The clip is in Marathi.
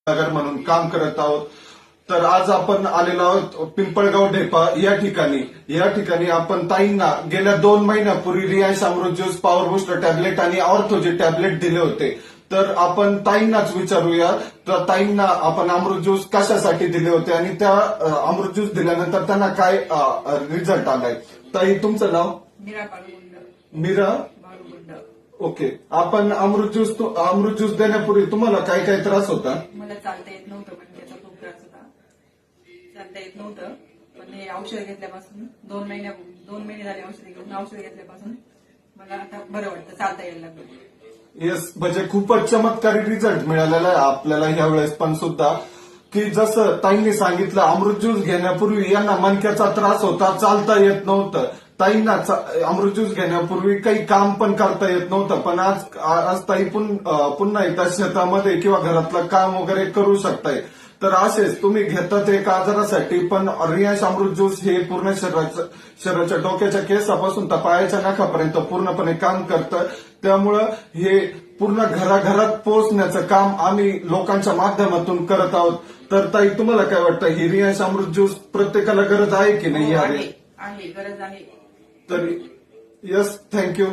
नगर म्हणून काम करत आहोत. तर आज आपण आलेलो आहोत पिंपळगाव ढेपा या ठिकाणी आपण ताईंना गेल्या 2 महिन्यापूर्वी रियांश अमृत ज्यूस, पॉवर बुस्टर टॅबलेट आणि ऑर्थोचे टॅबलेट दिले होते. तर आपण ताईंनाच विचारूया, तर ताईंना आपण अमृत ज्यूस कशासाठी दिले होते आणि त्या अमृत ज्यूस दिल्यानंतर त्यांना काय रिझल्ट आलाय. ताई, तुमचं नाव? मीरा बाळुगुंड. मीरा बाळुगुंड. ओके. आपण अमृत ज्यूस देण्यापूर्वी तुम्हाला काय काय त्रास होता? मला चालता येत नव्हतं, पण त्याचा खूप त्रास होता. चालता येत नव्हतं, पण हे औषध घेतल्यापासून 2 महिने झाले औषध घेतल्यापासून मला आता बरं वाटतं, चालता यायला लागलं. येस, म्हणजे खूपच चमत्कारी रिझल्ट मिळालेला आहे आपल्याला ह्या वेळेस पण सुद्धा, की जसं ताईंनी सांगितलं अमृत ज्यूस घेण्यापूर्वी यांना मणक्याचा त्रास होता, चालता येत नव्हतं. ताईंना अमृत ज्यूस घेण्यापूर्वी काही काम पण करता येत नव्हतं, पण आज ताई पुन्हा एकदा शेतामध्ये किंवा घरातलं काम वगैरे करू शकताय. तर असेच तुम्ही घेतात एक आजारासाठी, पण रियांश अमृत ज्यूस हे पूर्ण शरीराच्या डोक्याच्या केसापासून तर पायाच्या नखापर्यंत पूर्णपणे काम करतं. त्यामुळं हे पूर्ण घराघरात पोहोचण्याचं काम आम्ही लोकांच्या माध्यमातून करत आहोत. तर ताई, तुम्हाला काय वाटतं, ही रियांश अमृत ज्यूस प्रत्येकाला गरज आहे की नाही? आहे, गरज आहे. तर यस, थँक्यू.